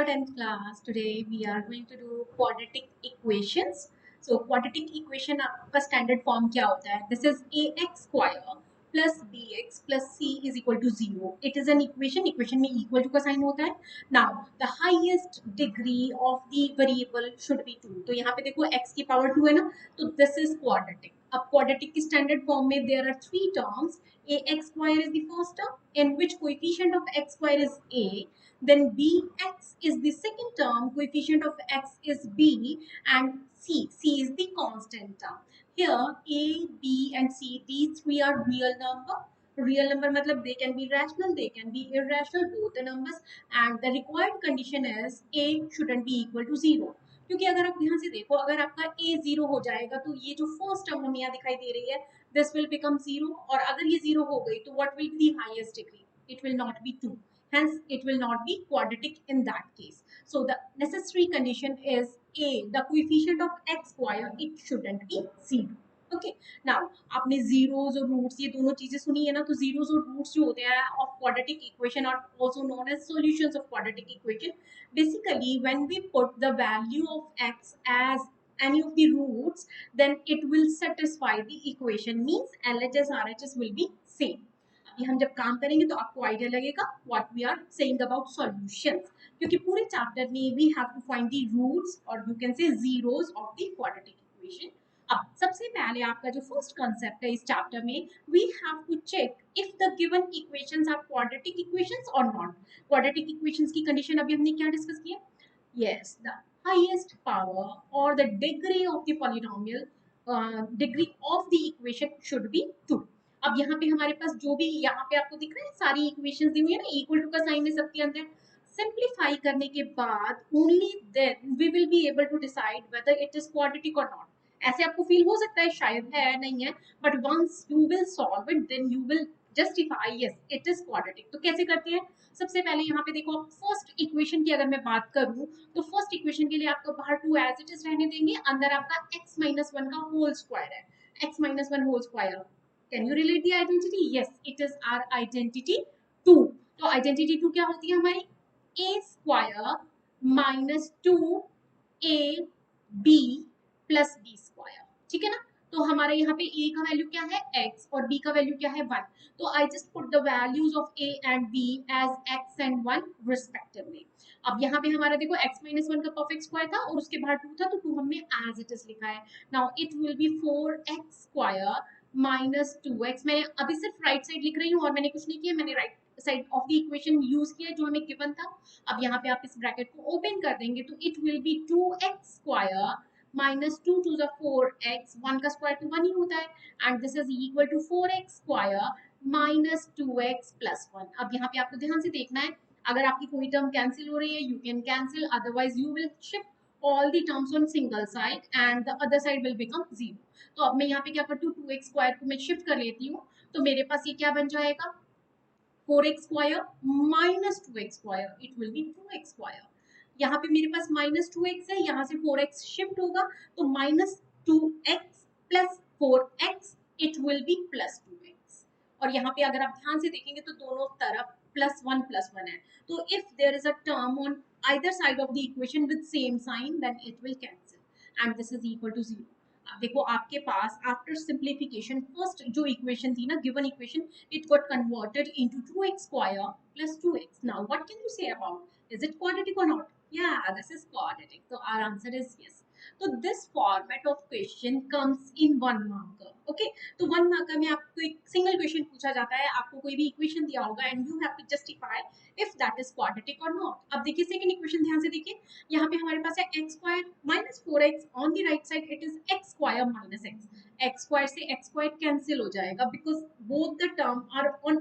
10th class. Today we are going to do quadratic equations. So quadratic equation आपका standard form क्या होता है? This is ax square plus bx plus c is equal to 0. It is an equation. Equation में equal to का sign होता है. Now the highest degree of the variable should be 2. तो यहाँ पे देखो x की power 2 है ना, तो this is quadratic. अब quadratic की standard form में there are three terms. Ax square is the first term in which coefficient of x square is a. Then bx is the second term, coefficient of x is b, and c is the constant term. Here a, b and c, these three are real number. Real number मतलब they can be rational, they can be irrational, both the numbers, and the required condition is a shouldn't be equal to 0. क्योंकि अगर आप यहाँ से देखो, अगर आपका a 0 हो जाएगा तो ये जो फर्स्ट टर्म हमें यहाँ दिखाई दे रही है this will become 0, और अगर ये 0 हो गई तो what will be the highest degree? It will not be 2. Hence, it will not be quadratic in that case. So the necessary condition is a, the coefficient of x square, it shouldn't be 0. Okay. Now, आपने zeros और roots ये दोनों चीजें सुनी है ना, तो zeros और roots जो होते हैं of quadratic equation are also known as solutions of quadratic equation. Basically, when we put the value of x as any of the roots, then it will satisfy the equation. Means LHS RHS will be same. ये हम जब काम करेंगे तो आपको idea लगेगा what we are saying about solutions, क्योंकि पूरे चैप्टर में we have to find the roots और you can say zeros of the quadratic equation. अब सबसे पहले आपका जो फर्स्ट कांसेप्ट है इस चैप्टर में, we have to check if the given equations are quadratic equations और नॉट. क्वाड्रेटिक इक्वेशंस की कंडीशन अभी हमने क्या डिस्कस किया? यस, द हाईएस्ट पावर और the degree of the polynomial, degree of the equation should be 2. अब यहाँ पे हमारे पास जो भी यहाँ पे आपको दिख रहा है सारी इक्वेशंस दी हुई है ना, इक्वल टू का साइन है सबके अंदर. सिंप्लीफाई करने के बाद only then we will be able to decide whether it is quadratic और नॉट. ऐसे आपको फील हो सकता है शायद है नहीं है, but once you will solve it then you will justify yes it is quadratic. तो कैसे करते हैं? सबसे पहले यहाँ पे देखो, फर्स्ट इक्वेशन की अगर मैं बात करूँ तो फर्स्ट इक्वेशन के लिए आपको बाहर 2 एज इट इज रहने देंगे, अंदर आपका x माइनस 1 का होल स्क्वायर है. x minus 1 whole square. Can you relate the identity? Yes, it is our identity 2. तो identity 2 क्या होती है हमारी? A square minus 2ab plus b square. ठीक है ना? तो हमारा यहाँ पे a का वैल्यू क्या है? x, और b का वैल्यू क्या है? 1. तो I just put the values of a and b as x and 1 respectively. अब यहाँ पे हमारा देखो x minus 1 का परफेक्ट स्क्वायर था और उसके बाहर 2 था, तो 2 हमने as it is लिखा है. Now it will be 4x square minus 2x. मैं अभी सिर्फ राइट साइड लिख रही हूँ और मैंने कुछ नहीं किया, मैंने right side of the equation use किया जो हमें गिवन था. अब यहाँ पे आप इस ब्रैकेट को ओपन कर देंगे तो it will be 2x square minus 2 to the 4x, 1 का स्क्वायर तो 1 ही होता है, and this is equal to 4x square minus 2x plus 1. अब यहाँ पे आपको ध्यान से देखना है, अगर आपकी कोई टर्म कैंसिल हो रही है you can cancel, otherwise you will shift all the terms on single side and the other side will become 0. तो अब मैं यहाँ पे क्या करती हूँ, 2x स्क्वायर को मैं शिफ्ट कर लेती हूँ, तो मेरे पास ये क्या बन जाएगा? 4x square minus 2x square, it will be 2x square. यहाँ पे मेरे पास माइनस 2x है, यहाँ से 4x शिफ्ट होगा तो minus 2x plus 4x, it will B plus 2x. और यहाँ पे अगर आप ध्यान से देखेंगे तो दोनों तरफ प्लस 1 है. तो if there is a term on either side of the equation with same sign then it will cancel and this is equal to 0. अब देखो आपके पास आफ्टर सिंप्लीफिकेशन फर्स्ट जो इक्वेशन थी ना, given equation, it got converted into 2x square plus 2x. Now what can you say about, is it quadratic और not? या this is quadratic. तो our answer is yes. तो this format of question comes in 1 marker. Okay, तो 1 marker में आपको एक single question पूछा जाता है, आपको कोई भी इक्वेशन दिया होगा and you have to justify if that is quadratic और नॉट. अब देखिए सेकंड इक्वेशन, ध्यान से देखिए, यहाँ पे हमारे पास है x square minus 4x, on the right side it is x square minus x. x square से x स्क्वायर कैंसिल हो जाएगा because both the term are on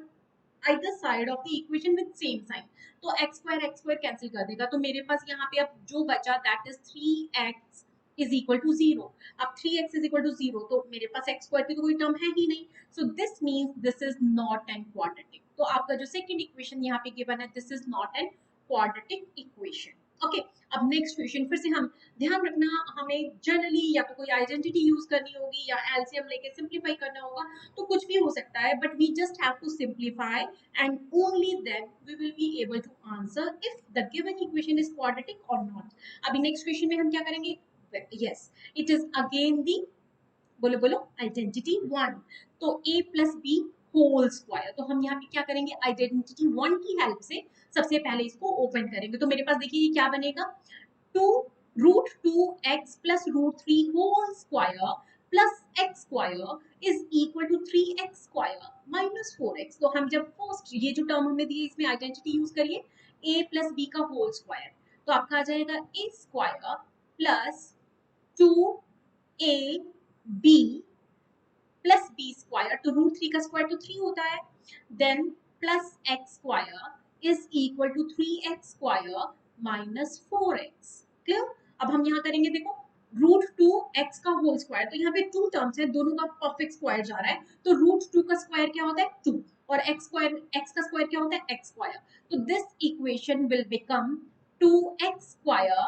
either side of the equation with same sign. तो x square cancel कर देगा, तो मेरे पास यहाँ पे अब जो बचा that is 3x is equal to 0. अब 3x is equal to 0 तो मेरे पास x स्क्वायर की तो कोई टर्म है ही नहीं, so this means this is not an quadratic. तो आपका जो सेकंड इक्वेशन यहाँ पे गिवन है, this is not an quadratic equation. Okay, अब नेक्स्ट क्वेश्चन फिर से हम ध्यान रखना, हमें जनरली या तो कोई आइडेंटिटी यूज करनी होगी या एलसीएम लेके सिंप्लीफाई करना होगा, तो कुछ भी हो सकता है, but we just have to simplify and only then we will be able to answer if the given equation is quadratic और नॉट। अभी नेक्स्ट क्वेश्चन में हम क्या करेंगे, yes it is again the, बोलो बोलो, आइडेंटिटी वन। तो a plus b whole square, तो हम यहाँ पे क्या करेंगे, आइडेंटिटी वन की हेल्प से सबसे पहले इसको ओपन करेंगे। तो मेरे पास देखिए ये क्या बनेगा, two root two x plus root three whole square plus x square is equal to three x square minus four x. तो हम जब फर्स्ट ये जो टर्म हमें दी है इसमें आइडेंटिटी यूज करिए, a प्लस बी का होल स्क्वायर, तो आपका आ जाएगा a square plus two a b plus b square, तो रूट थ्री का स्क्वायर तो थ्री होता है, then plus x square is equal to three x square minus four x. Clear? अब हम यहाँ करेंगे, देखो रूट टू एक्स का होल स्क्वायर, तो यहाँ पे टू टर्म्स है, दोनों का परफेक्ट स्क्वायर जा रहा है, तो रूट टू का स्क्वायर क्या होता है, टू, और एक्स स्क्वायर, एक्स का स्क्वायर क्या होता है, एक्स स्क्वायर। तो this equation will become two x square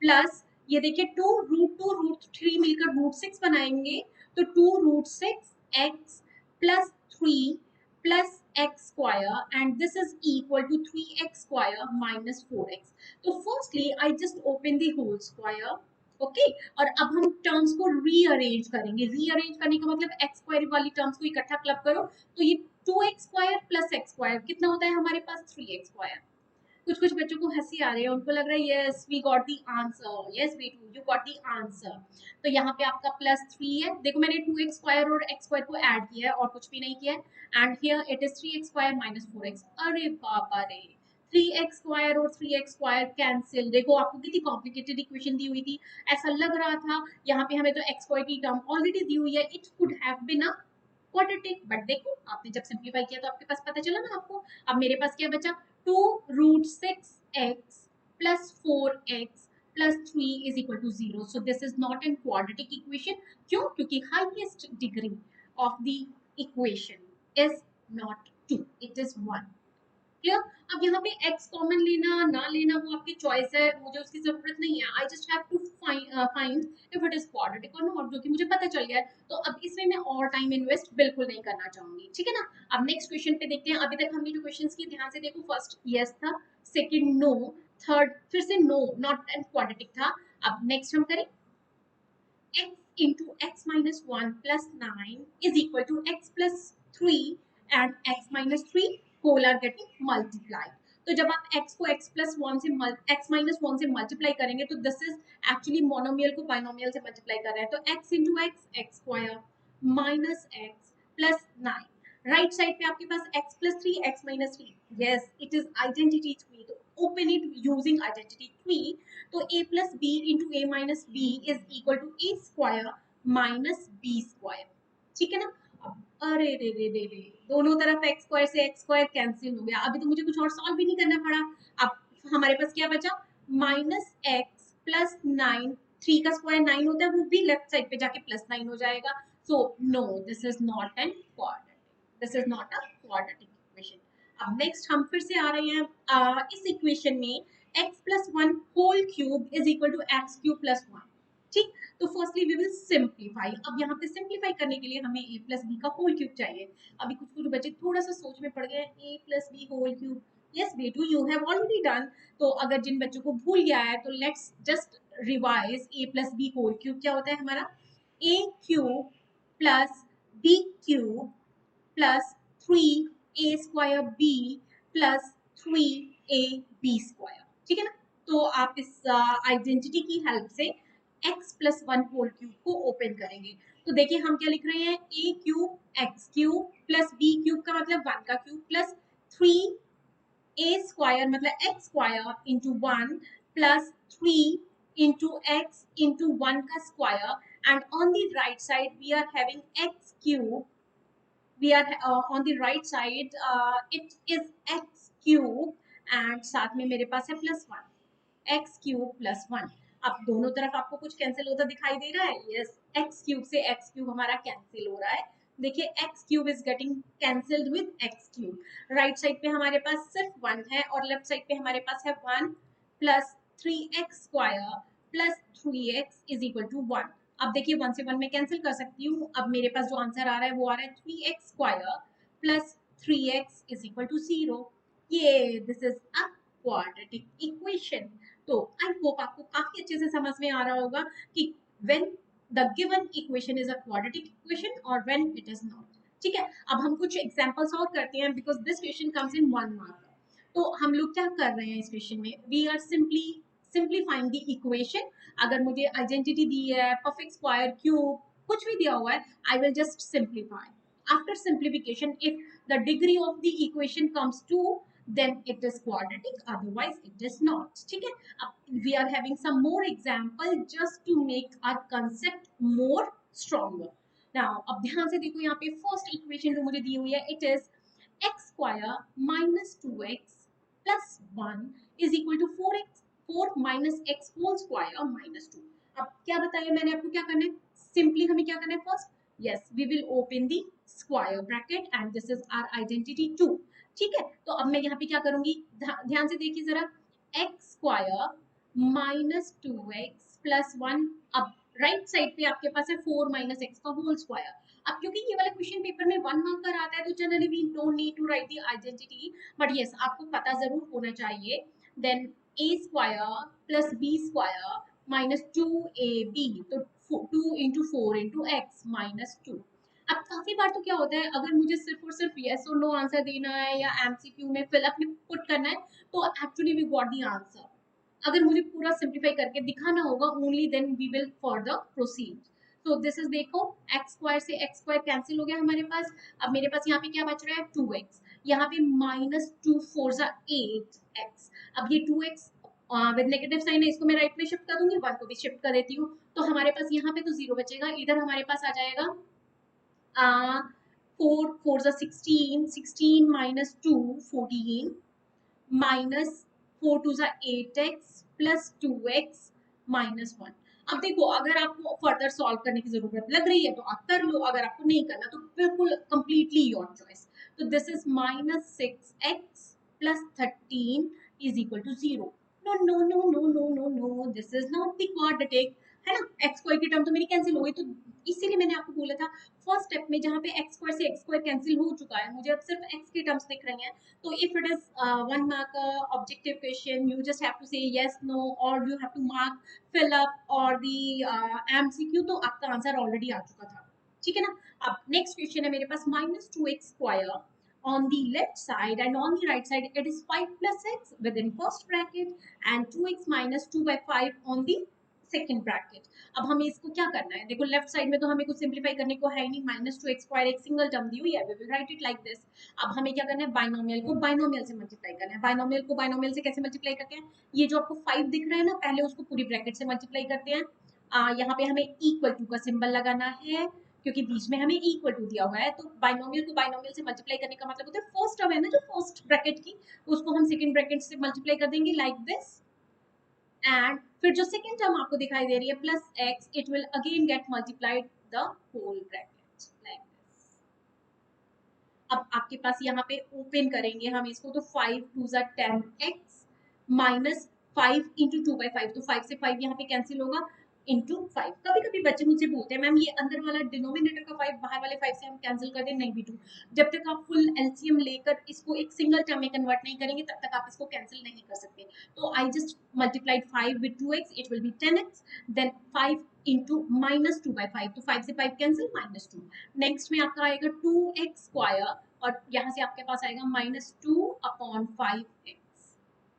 plus, ये देखिए टू रूट थ्री मिलकर रूट सिक्स बनाएंगे, तो two root six x plus three plus x square and this is equal to three x square minus four x. तो firstly I just open the whole square, okay, और अब हम terms को rearrange करेंगे। Rearrange करने का मतलब x square वाली टर्म्स को इकट्ठा क्लब करो, तो ये two x square plus x square कितना होता है हमारे पास, थ्री एक्स स्क्वायर। कुछ कुछ बच्चों को हंसी आ रही है, उनको लग रहा है yes we got the answer, yes we to you got the answer. तो यहाँ पे आपका प्लस थ्री है, देखो मैंने टू एक्स स्क्वायर और एक्स स्क्वायर को ऐड किया है और कुछ भी नहीं किया है, and here it is three x square minus four x. अरे बाबा रे, थ्री एक्स स्क्वायर और थ्री एक्स स्क्वायर कैंसिल। देखो आपको कितनी कॉम्प्लिकेटेड इक्वेशन दी हुई थी, ऐसा लग रहा था यहाँ पे हमें तो एक्स स्क्वायर की टर्म ऑलरेडी दी हुई है, it could have been a quadratic, but देखो आपने जब सिंप्लीफाई किया तो आपके पास पता चला ना आपको। अब मेरे पास क्या बचा, two root six x plus four x plus three is equal to zero. So this is not an quadratic equation. क्यों? क्योंकि highest degree of the equation is not two, it is one. Clear? अब यहाँ पे x common लेना ना लेना वो आपकी चॉइस है, मुझे उसकी जरूरत नहीं है। I just have to find if it is quadratic और नॉट, जो कि मुझे पता चल गया है। तो अब इसमें मैं और टाइम इन्वेस्ट बिल्कुल नहीं करना चाहूंगी, ठीक है ना। अब नेक्स्ट क्वेश्चन पे देखते हैं। अभी तक हमने जो क्वेश्चंस की ध्यान से देखो, फर्स्ट यस था, सेकंड नो, थर्ड फिर से नो, नॉट एंड क्वाड्रेटिक था। अब नेक्स्ट हम करें x into x minus 1 plus 9 is equal to x plus 3 and x minus 3 whole are getting multiplied. तो जब आप x को x plus 1 से x minus 1 से मल्टीप्लाई करेंगे तो दिस इज एक्चुअली मोनोमियल को बाइनोमियल से मल्टीप्लाई कर रहे हैं, तो x into x x square minus x plus 9, right side पे आपके पास x plus 3 x minus 3, yes it is identity 3, तो open it using identity 3, तो a plus b into a minus b is equal to a square minus b square, ठीक है ना। अब अरे रे रे रे रे, दोनों तरफ x स्क्वायर से x स्क्वायर कैंसिल हो गया, अभी तो मुझे कुछ और सॉल्व भी नहीं करना पड़ा। अब हमारे पास क्या बचा, minus x plus nine, three का स्क्वायर नाइन होता है, वो भी लेफ्ट साइड पे जाके प्लस नाइन हो जाएगा। So no, this is not an quadratic, this is not a quadratic equation. अब नेक्स्ट हम फिर से आ रहे हैं इस इक्वेशन में x plus 1 whole cube is equal to x cube plus 1, ठीक। तो फर्स्टली वी विल सिंप्लीफाई। अब यहाँ पे सिंप्लीफाई करने के लिए हमें a plus b का होल क्यूब चाहिए। अभी कुछ कुछ बच्चे थोड़ा सा सोच में पड़ गए, a plus b whole cube, yes बेटू यू हैव ऑलरेडी डन। तो अगर जिन बच्चों को भूल गया है तो let's just revise, a plus b whole cube क्या होता है हमारा, a cube plus b cube plus three a square b plus three a b square, ठीक है ना। तो आप इस आइडेंटिटी की हेल्प से x plus one whole cube को ओपन करेंगे। तो देखिए हम क्या लिख रहे हैं, a cube x cube plus b cube का मतलब वन का cube plus three a square मतलब x square into one plus three into x into one का square and on the right side we are having x cube, we are on the right side it is x cube and साथ में मेरे पास है plus one, x cube plus one. अब दोनों तरफ आपको कुछ कैंसिल होता दिखाई दे रहा है, यस x क्यूब से x क्यूब हमारा कैंसिल हो रहा है। देखिए x cube is getting cancelled with x cube, right side पे हमारे पास सिर्फ वन है और लेफ्ट साइड पे हमारे पास है one plus 3x square plus 3x is equal to 1। अब देखिए 1 से 1 में कैंसिल कर सकती हूँ। अब मेरे पास जो आंसर आ रहा है वो आ रहा है 3x square plus 3x is equal to 0। ये this is a quadratic equation. तो आई होप आपको काफी अच्छे से समझ में आ रहा होगा कि when the given equation is a quadratic equation और व्हेन इट इज नॉट। ठीक है, अब हम कुछ एग्जांपल्स और करते हैं because this question comes in 1 mark. तो हम लोग क्या कर रहे हैं इस क्वेश्चन में, we are simply simplifying the equation. अगर मुझे आइडेंटिटी दी है, परफेक्ट स्क्वायर, क्यूब, कुछ भी दिया हुआ है, I will just simplify. After simplification if the degree of the equation comes to, then it is quadratic, otherwise it is not। ठीक है, अब we are having some more example just to make our concept more stronger। now अब ध्यान से देखो, यहाँ पे first equation जो मुझे दी हुई है, it is x square minus 2x plus 1 is equal to 4x 4 minus x whole square minus 2। अब क्या बताया मैंने आपको, क्या करना है, सिंपली हमें क्या करना है, first yes we will open the square bracket and this is our identity 2। ठीक है, तो अब मैं यहाँ पे क्या करूंगी, ध्यान से देखिए जरा, x square minus 2x plus 1। अब राइट साइड पे आपके पास है 4 माइनस एक्स का होल स्क्वायर। अब क्योंकि ये वाला क्वेश्चन पेपर में 1 मार्क पर आता है तो generally we don't need to write the identity, but yes आपको पता जरूर होना चाहिए। Then a square plus b square minus 2ab, तो 2 इंटू 4 इंटू एक्स माइनस 2। अब काफी बार तो क्या होता है, अगर मुझे सिर्फ और सिर्फ यस और नो आंसर देना है या एमसीक्यू में फिलअप में पुट करना है, तो actually we got the answer. अगर मुझे पूरा सिंप्लीफाई करके दिखाना होगा, only then we will further proceed. तो दिस इज, देखो एक्स स्क्वायर से एक्स स्क्वायर कैंसिल हो गया हमारे पास। अब मेरे पास यहाँ पे क्या बच रहा है, 2x। यहाँ पे माइनस 2 4 8x। अब ये 2x विद नेगेटिव साइन है, इसको मैं राइट में शिफ्ट कर दूंगी, 1 को भी शिफ्ट कर देती हूँ। तो हमारे पास यहाँ पे तो 0 बचेगा, इधर हमारे पास आ जाएगा 4 4 16, 16 minus 2 14 minus 4 2 8x plus 2x minus 1। अब देखो, अगर आपको फर्दर सॉल्व करने की जरूरत लग रही है तो आप कर लो, अगर आपको नहीं करना तो बिल्कुल कंप्लीटली योर चॉइस। तो दिस इज माइनस 6x प्लस 13 is equal to 0। No no no no no no no, this is not the quadratic, है ना। एक्स स्क्वायर की टर्म तो मेरी कैंसिल हो गई, तो इसीलिए मैंने आपको बोला था फर्स्ट स्टेप में, जहाँ पे एक्स स्क्वायर से एक्स स्क्वायर कैंसिल हो चुका है, मुझे अब सिर्फ एक्स की टर्म्स दिख रही हैं। So if it is 1 mark objective question, you just have to say yes, no, or you have to mark fill up or the MCQ, तो आपका आंसर ऑलरेडी आ चुका था। ठीक है ना। अब नेक्स्ट क्वेश्चन है मेरे पास, minus 2x square on the left side and on the right side it is 5 plus x within first bracket and 2x minus 2 by 5 on the second bracket. अब हमें इसको क्या करना है, देखो लेफ्ट साइड में तो हमें कुछ सिंप्लीफाई करने को है नहीं, माइनस 2x स्क्वायर एक सिंगल टर्म दी हुई है, we will write it like this. अब हमें क्या करना है, बाइनोमियल को बाइनोमियल से मल्टीप्लाई करना है। बाइनोमियल को बाइनोमियल से कैसे मल्टीप्लाई करते हैं, ये जो आपको 5 दिख रहा है ना, पहले उसको पूरी ब्रैकेट से मल्टीप्लाई करते हैं। यहाँ पे हमें इक्वल टू का सिंबल लगाना है क्योंकि बीच में हमें इक्वल टू दिया हुआ है। तो बाइनोमियल को बाइनोमियल से मल्टीप्लाई करने का मतलब होता है फर्स्ट टर्म है ना जो फर्स्ट ब्रैकेट की, उसको हम सेकंड ब्रैकेट से मल्टीप्लाई कर देंगे लाइक दिस। एंड फिर जो सेकंड टर्म आपको दिखाई दे रही है plus x, it will again get multiplied the whole bracket like this. अब आपके पास यहाँ पे ओपन करेंगे हम इसको, तो 5 2 10x माइनस 5 इंटू 2 बाई 5, तो 5 से 5 यहाँ पे कैंसिल होगा, इंटू 5। कभी कभी बच्चे मुझसे बोलते हैं मैम ये अंदर वाला डिनोमिनेटर का 5 बाहर वाले 5 से हम कैंसिल कर दें, नहीं बेटू, जब तक आप फुल एलसीएम लेकर इसको एक सिंगल टर्म में कन्वर्ट नहीं करेंगे तब तक आप इसको कैंसिल नहीं कर सकते। तो I just multiplied 5 with 2x, it will be 10x, then 5 into minus 2 by 5, तो 5 से 5 कैंसिल, माइनस 2। नेक्स्ट में आपका आएगा 2x स्क्वायर और यहाँ से आपके पास आएगा माइनस 2 अपॉन 5x।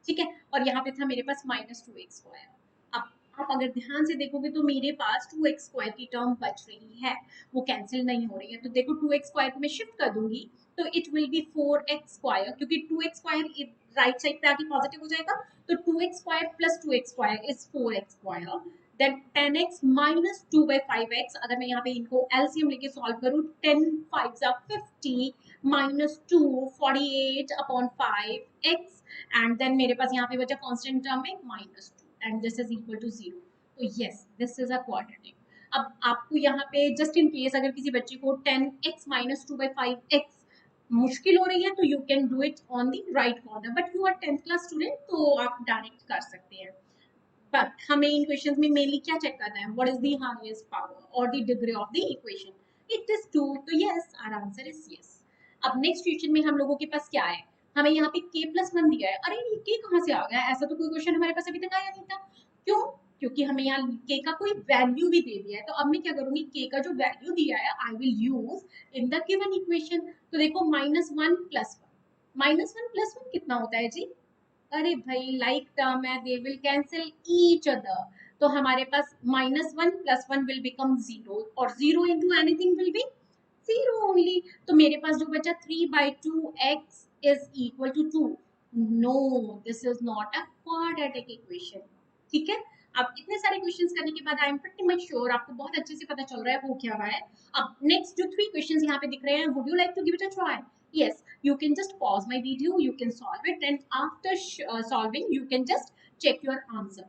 ठीक है, और यहाँ पे था मेरे पास माइनस 2x स्क्वायर। अब आप अगर ध्यान से देखोगे तो मेरे पास 2x स्क्वायर की टर्म बच रही है, वो कैंसिल नहीं हो रही है। तो देखो 2x स्क्वायर को मैं शिफ्ट कर दूंगी तो it will B 4x square, क्योंकि 2x स्क्वायर राइट साइड पे आके पॉजिटिव हो जाएगा, तो 2x square plus 2x square is 4x square. Then 10x minus 2 by 5x, अगर मैं यहाँ पे इनको एलसीएम लेके सॉल्व करूँ, 10 5 50 minus 2 48 upon 5x, and then मेरे पास यहाँ पे बचा कांस्टेंट टर्म में minus 2 and this is equal to 0। तो yes this is a quadratic. अब आपको यहाँ पे जस्ट इन केस अगर किसी बच्चे को 10x माइनस 2 बाई 5x मुश्किल हो रही है तो you can do it on the right corner, but you are 10th class student तो आप डायरेक्ट कर सकते हैं। बट हमें इन क्वेश्चंस में मेनली क्या चेक करना है, what is the highest power और the degree of the equation, it is 2, तो yes our answer is yes. अब नेक्स्ट क्वेश्चन में हम लोगों के पास क्या है, हमें यहाँ पे k+1 दिया है, अरे ये k कहाँ से आ गया, ऐसा तो कोई क्वेश्चन हमारे पास अभी तक आया नहीं था, क्यों, क्योंकि हमें यहाँ k का कोई वैल्यू भी दे दिया है, तो अब मैं क्या करूंगी, k का जो वैल्यू दिया है I will use in the given equation. तो देखो -1+1 कितना होता है जी, अरे भाई लाइक टर्म है, they will cancel each other, तो हमारे पास -1+1 विल बिकम 0 और 0 into anything will be 0 only, तो मेरे पास जो बचा 3/2x is equal to 2। No, this is not a quadratic equation. ठीक है, अब इतने सारे क्वेश्चंस करने के बाद I am pretty much sure आपको बहुत अच्छे से पता चल रहा है वो क्या रहा है। अब नेक्स्ट जो 3 क्वेश्चंस यहाँ पे दिख रहे हैं, would you like to give it a try? Yes, you can just pause my video, you can solve it, and after solving you can just check your answer।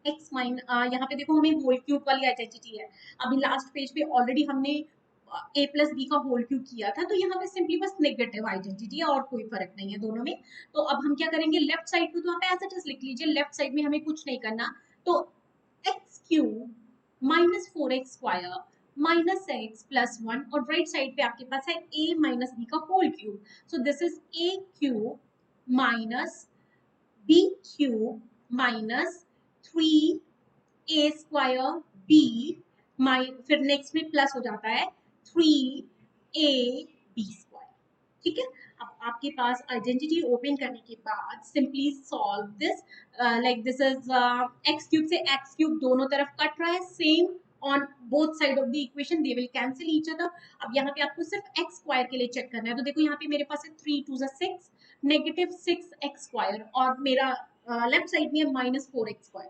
x mine यहाँ पे देखो हमें whole cube वाली identity है, अभी last page पे already हमने a+b का होल क्यूब किया था, तो यहाँ पे सिंपली बस नेगेटिव आइडेंटिटी है और कोई फर्क नहीं है दोनों में। तो अब हम क्या करेंगे, लेफ्ट साइड पे तो आप एज इट इज लिख लीजिए, लेफ्ट साइड में हमें कुछ नहीं करना, तो x³ -4x² -x+1 और राइट साइड पे आपके पास है a-b का whole cube, so this is a³ -b³ -3a² b, फिर नेक्स्ट में प्लस हो जाता है 3ab²। ठीक है, अब आपके पास आइडेंटिटी ओपन करने के बाद simply solve this, like this is x³ से x³ दोनों तरफ कट रहा है, same on both side of the equation, they will cancel each other. अब यहाँ पे आपको सिर्फ x² के लिए चेक करना है, तो देखो यहाँ पे मेरे पास है 3 2 6 -6x² और मेरा लेफ्ट साइड में है -4x²,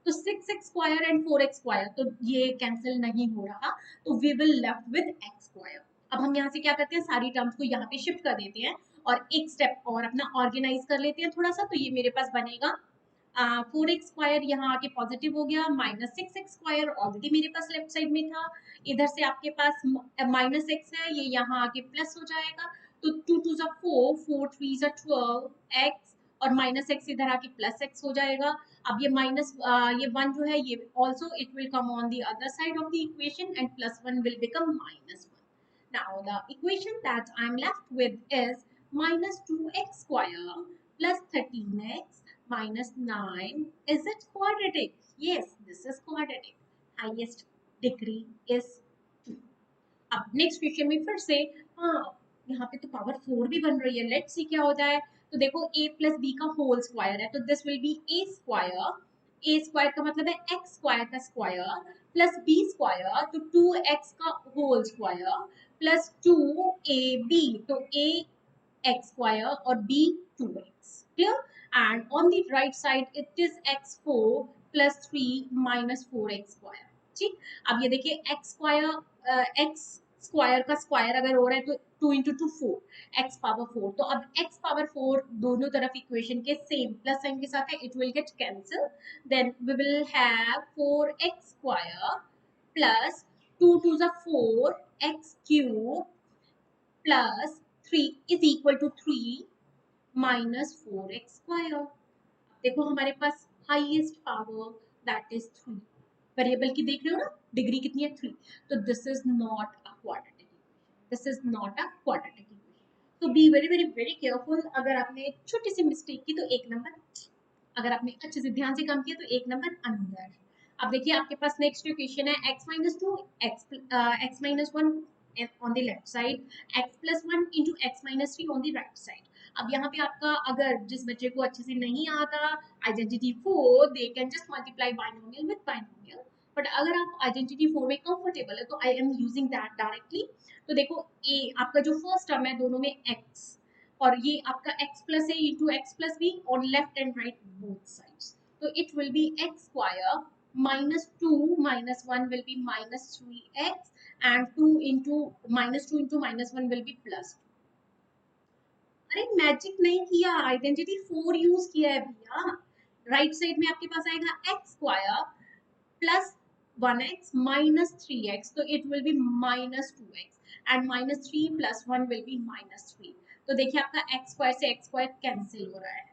तो 6x² एंड 4x², तो ये कैंसिल नहीं हो रहा, तो we will left with x²। अब हम यहाँ से क्या करते हैं, सारी टर्म्स को यहाँ पे शिफ्ट कर देते हैं और एक स्टेप और अपना ऑर्गेनाइज कर लेते हैं थोड़ा सा, तो ये मेरे पास बनेगा 4x² यहाँ आके पॉजिटिव हो गया, -6x² ऑलरेडी मेरे पास लेफ्ट साइड में था, इधर से आपके पास -x है, ये यहाँ आके प्लस हो जाएगा, तो 2 2 4 4 3 12 x और -x इधर आके +x हो जाएगा। अब ये ये 1 जो है ये also it will come on the other side of the equation and +1 will become -1। Now the equation that I'm left with is -2x² +13x -9. Is it quadratic? Yes, this is quadratic. Highest degree is 2। अब next question में फिर से, हाँ यहाँ पे तो power 4 भी बन रही है, लेट्स सी क्या होता है। तो देखो a+b का होल स्क्वायर है, तो दिस विल बी a² का मतलब है x² का स्क्वायर प्लस b², तो 2x का होल स्क्वायर प्लस 2ab, तो a x² और b 2x, clear, and on the right side it is x4 +3 -4x²। ठीक, अब ये देखिए x² का स्क्वायर अगर हो रहा है तो 2 × 2 4, x⁴, तो अब x⁴ दोनों तरफ इक्वेशन के सेम प्लस साइन के साथ है, it will get cancel, then we will have 4x² plus 2 2 4 x³ plus 3 is equal to 3 -4x²। देखो हमारे पास highest power that is 3, variable की देख रहे हो ना, डिग्री कितनी है 3, तो this is not a quadratic equation, this is not a quadratic equation. तो be very very very careful, अगर आपने छोटी सी मिस्टेक की तो 1 नंबर, अगर आपने अच्छे से ध्यान से काम किया तो 1 नंबर अंदर। अब देखिए आपके पास नेक्स्ट इक्वेशन है x-2 x-1 on the left side, x+1 into x-3 on the right side। अब यहाँ पे आपका अगर जिस बच्चे को अच्छे से नहीं आता identity 4, they can just multiply binomial with binomial, but अगर आप आइडेंटिटी 4 में कंफर्टेबल है तो I am using that directly. तो देखो a आपका जो फर्स्ट टर्म है दोनों में x, और ये आपका x प्लस है into x plus be on left and right both sides, तो it will B x² -2 -1 will be -3x and 2 into -1 will be +2। अरे मैजिक नहीं किया, आइडेंटिटी 4 यूज किया है भैया। राइट साइड में आपके पास आएगा x² प्लस 1x -3x, तो it will be -2x and -3 + 1 will be -3। तो देखिए आपका x² से x² कैंसिल हो रहा है,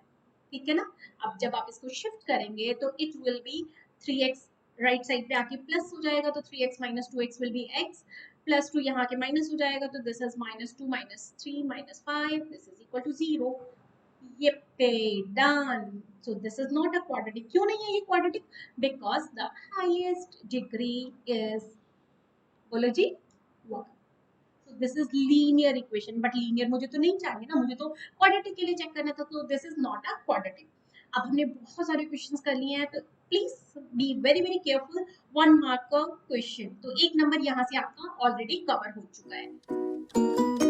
ठीक है ना। अब जब आप इसको शिफ्ट करेंगे तो it will be 3x, right side पे आके प्लस हो जाएगा तो 3x minus 2x will be x, plus 2 यहाँ के माइनस हो जाएगा तो this is -2 -3 -5, this is equal to 0। ये पे done. So this is not a quadratic. क्यों नहीं है ये क्वाड्रेटिक? Because the highest degree is, बोलो जी, one. So this is linear equation, but linear मुझे तो नहीं चाहिए ना, मुझे तो quadratic के लिए चेक करना था, तो this is not a quadratic। अब हमने बहुत सारे क्वेश्चंस कर लिए हैं, तो please be very very careful. 1 mark का क्वेश्चन, तो 1 नंबर यहाँ से आपका ऑलरेडी कवर हो चुका है।